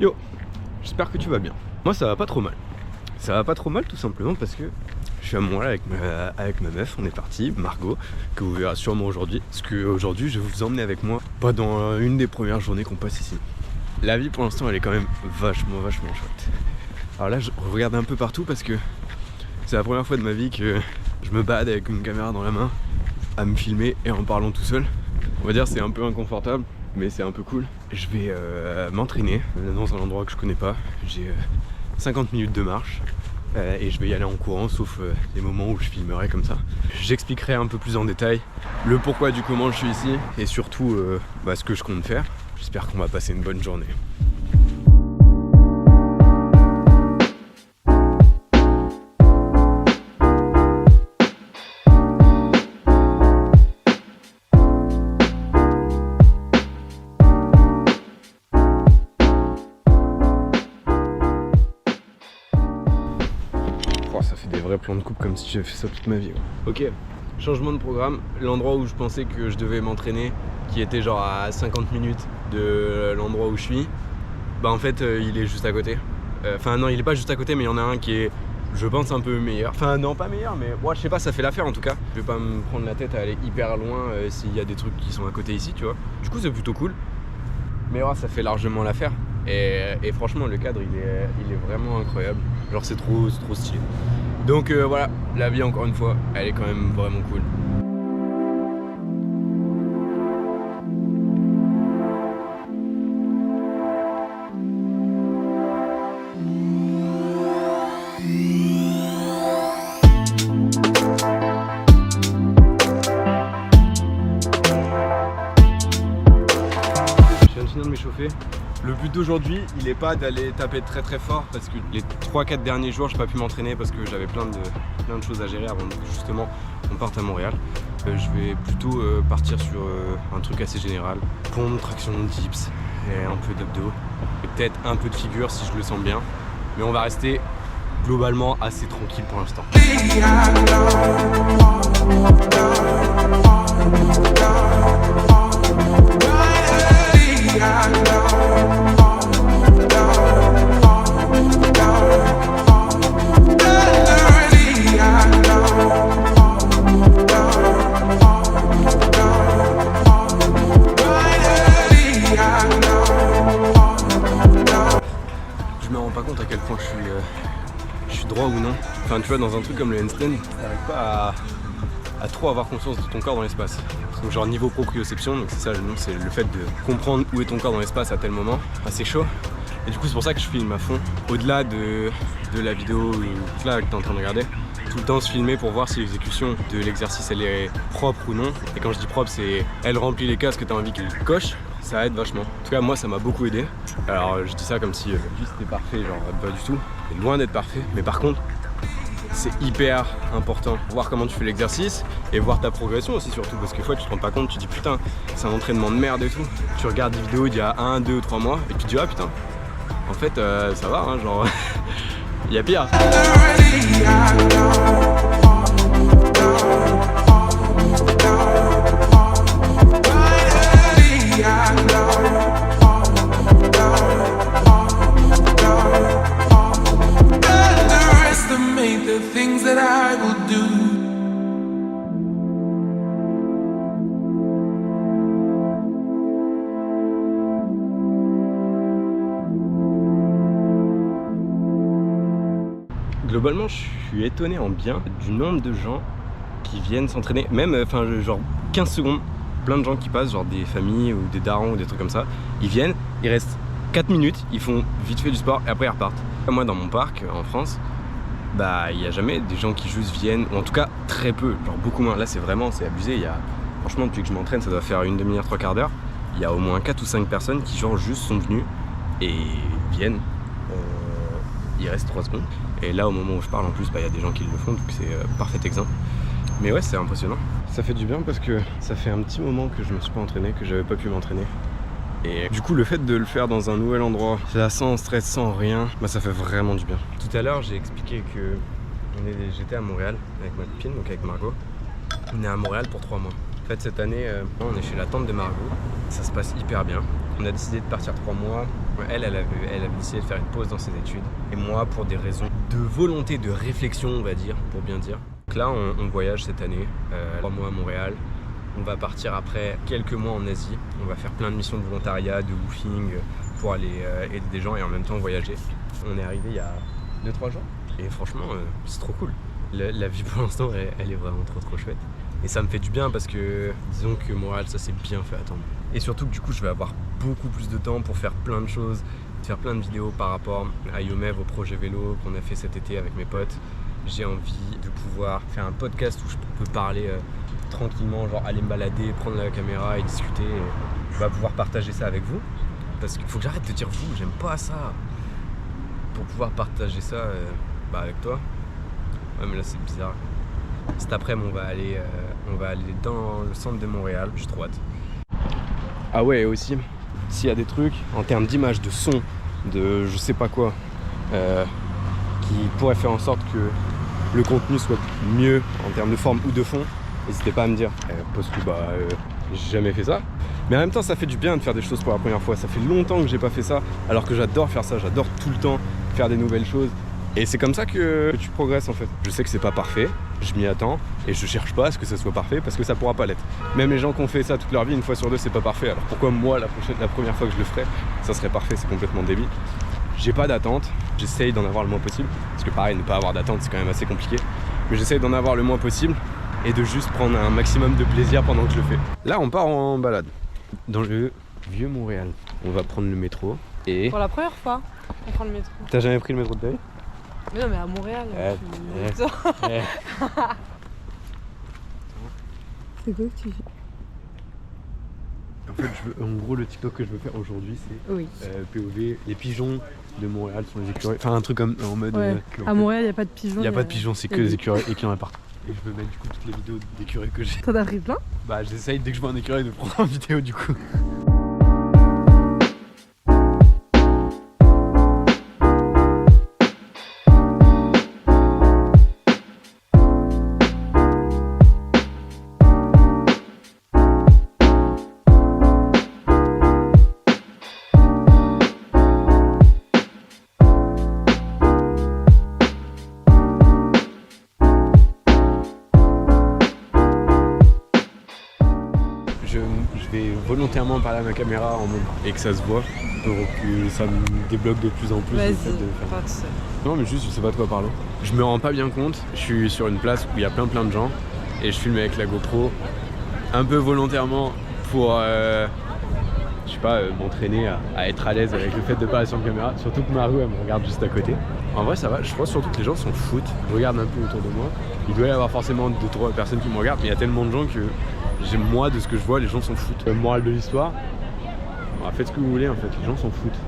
Yo, j'espère que tu vas bien. Moi ça va pas trop mal. Ça va pas trop mal tout simplement parce que je suis à Montréal avec ma meuf, on est parti, Margot, que vous verrez sûrement aujourd'hui. Parce qu'aujourd'hui je vais vous emmener avec moi, pas dans une des premières journées qu'on passe ici. La vie pour l'instant elle est quand même vachement chouette. Alors là je regarde un peu partout parce que c'est la première fois de ma vie que je me balade avec une caméra dans la main, à me filmer et en parlant tout seul. On va dire c'est un peu inconfortable, mais c'est un peu cool. Je vais m'entraîner dans un endroit que je connais pas. J'ai 50 minutes de marche et je vais y aller en courant, sauf les moments où je filmerai comme ça. J'expliquerai un peu plus en détail le pourquoi du comment je suis ici et surtout ce que je compte faire. J'espère qu'on va passer une bonne journée. Ça fait des vrais plans de coupe comme si j'avais fait ça toute ma vie. Ok, changement de programme. L'endroit où je pensais que je devais m'entraîner, qui était genre à 50 minutes de l'endroit où je suis, bah en fait il est juste à côté. Enfin non, il est pas juste à côté, mais il y en a un qui est, je pense, un peu meilleur. Enfin non, pas meilleur, mais moi je sais pas, ça fait l'affaire en tout cas. Je vais pas me prendre la tête à aller hyper loin s'il y a des trucs qui sont à côté ici, tu vois. Du coup c'est plutôt cool. Mais ouais, ça fait largement l'affaire. Et franchement le cadre il est vraiment incroyable. Genre c'est trop stylé. Donc voilà, la vie encore une fois, elle est quand même vraiment cool. Je viens de finir de m'échauffer. Le but d'aujourd'hui, il n'est pas d'aller taper très fort parce que les 3-4 derniers jours, j'ai pas pu m'entraîner parce que j'avais plein de choses à gérer avant que justement on parte à Montréal. Je vais plutôt partir sur un truc assez général. Pompe, traction, dips et un peu d'abdos. Et peut-être un peu de figure si je le sens bien. Mais on va rester globalement assez tranquille pour l'instant. Je me rends pas compte à quel point je suis droit ou non. Enfin tu vois, dans un truc comme le handstand, t'arrives pas à trop avoir conscience de ton corps dans l'espace. Donc genre niveau proprioception, donc c'est ça le nom, c'est le fait de comprendre où est ton corps dans l'espace à tel moment. C'est chaud. Et du coup c'est pour ça que je filme à fond. Au-delà de la vidéo là que t'es en train de regarder, tout le temps se filmer pour voir si l'exécution de l'exercice elle est propre ou non. Et quand je dis propre, c'est elle remplit les cases que t'as envie qu'elle coche. Ça aide vachement. En tout cas moi ça m'a beaucoup aidé. Alors je dis ça comme si juste c'était parfait, genre pas du tout. C'est loin d'être parfait. Mais par contre, c'est hyper important. Voir comment tu fais l'exercice et voir ta progression aussi surtout. Parce que des fois tu te rends pas compte, tu te dis putain c'est un entraînement de merde et tout. Tu regardes des vidéos d'il y a 1, 2, 3 mois et tu te dis ah putain. En fait ça va hein, genre il y a pire. Globalement, je suis étonné en bien du nombre de gens qui viennent s'entraîner, même genre 15 secondes, plein de gens qui passent, genre des familles ou des darons ou des trucs comme ça, ils viennent, ils restent 4 minutes, ils font vite fait du sport et après ils repartent. Moi dans mon parc en France, bah il n'y a jamais des gens qui juste viennent, ou en tout cas très peu, genre beaucoup moins. Là c'est abusé, franchement depuis que je m'entraîne ça doit faire une demi-heure, 3/4 d'heure, il y a au moins 4 ou 5 personnes qui genre juste sont venues et viennent. Il reste 3 secondes. Et là au moment où je parle en plus, il y a des gens qui le font, donc c'est parfait exemple. Mais ouais, c'est impressionnant. Ça fait du bien parce que ça fait un petit moment que je me suis pas entraîné, que j'avais pas pu m'entraîner. Et du coup le fait de le faire dans un nouvel endroit, là sans stress, sans rien, ça fait vraiment du bien. Tout à l'heure j'ai expliqué que j'étais à Montréal avec ma copine, donc avec Margot. On est à Montréal pour 3 mois. En fait cette année, on est chez la tante de Margot. Ça se passe hyper bien. On a décidé de partir 3 mois. Elle avait décidé de faire une pause dans ses études. Et moi, pour des raisons de volonté, de réflexion, on va dire, pour bien dire. Donc là, on voyage cette année, 3 mois à Montréal. On va partir après quelques mois en Asie. On va faire plein de missions de volontariat, de woofing, pour aller aider des gens et en même temps voyager. On est arrivé il y a 2-3 jours. Et franchement, c'est trop cool. La vie pour l'instant, elle est vraiment trop chouette. Et ça me fait du bien parce que, disons que Montréal, ça s'est bien fait attendre. Et surtout que du coup, je vais avoir beaucoup plus de temps pour faire plein de choses, faire plein de vidéos par rapport à Yomev, au projet vélo qu'on a fait cet été avec mes potes. J'ai envie de pouvoir faire un podcast où je peux parler tranquillement, genre aller me balader, prendre la caméra et discuter. Et on va pouvoir partager ça avec vous. Parce qu'il faut que j'arrête de dire vous, j'aime pas ça. Pour pouvoir partager ça avec toi. Ouais, mais là c'est bizarre. Cet après-midi, on va aller dans le centre de Montréal, j'ai trop hâte. Ah ouais, et aussi, s'il y a des trucs en termes d'image, de son, de je sais pas quoi, qui pourraient faire en sorte que le contenu soit mieux en termes de forme ou de fond, n'hésitez pas à me dire. Parce que j'ai jamais fait ça. Mais en même temps, ça fait du bien de faire des choses pour la première fois. Ça fait longtemps que j'ai pas fait ça, alors que j'adore faire ça, j'adore tout le temps faire des nouvelles choses. Et c'est comme ça que tu progresses en fait. Je sais que c'est pas parfait, je m'y attends et je cherche pas à ce que ça soit parfait parce que ça pourra pas l'être. Même les gens qui ont fait ça toute leur vie, une fois sur deux, c'est pas parfait. Alors pourquoi moi, la première fois que je le ferai, ça serait parfait, c'est complètement débile. J'ai pas d'attente, j'essaye d'en avoir le moins possible. Parce que pareil, ne pas avoir d'attente, c'est quand même assez compliqué. Mais j'essaye d'en avoir le moins possible et de juste prendre un maximum de plaisir pendant que je le fais. Là, on part en balade dans le vieux Montréal. On va prendre le métro et... Pour la première fois, on prend le métro. T'as jamais pris le métro de ta vie ? Mais non, mais à Montréal. C'est quoi que tu fais ? En fait, en gros, le TikTok que je veux faire aujourd'hui, c'est POV, les pigeons de Montréal sont les écureuils. Enfin, un truc comme en mode. Ouais. À Montréal, il n'y a pas de pigeons. Il n'y a pas de pigeons, c'est que des écureuils et qu'il y en a partout. Et je veux mettre du coup toutes les vidéos d'écureuils que j'ai. T'en as pris plein ? J'essaye dès que je vois un écureuil de prendre en vidéo du coup. Je vais volontairement parler à ma caméra en mode et que ça se voit pour que ça me débloque de plus en plus le fait de faire ça. Non mais juste je sais pas de quoi parler. Je me rends pas bien compte, je suis sur une place où il y a plein de gens et je filme avec la GoPro un peu volontairement pour je sais pas m'entraîner à être à l'aise avec le fait de parler sur une caméra, surtout que Marou elle me regarde juste à côté. En vrai ça va, je pense surtout que les gens s'en foutent, je regarde un peu autour de moi. Il doit y avoir forcément 2-3 personnes qui me regardent mais il y a tellement de gens que moi de ce que je vois les gens s'en foutent. Morale de l'histoire, faites ce que vous voulez en fait, les gens s'en foutent.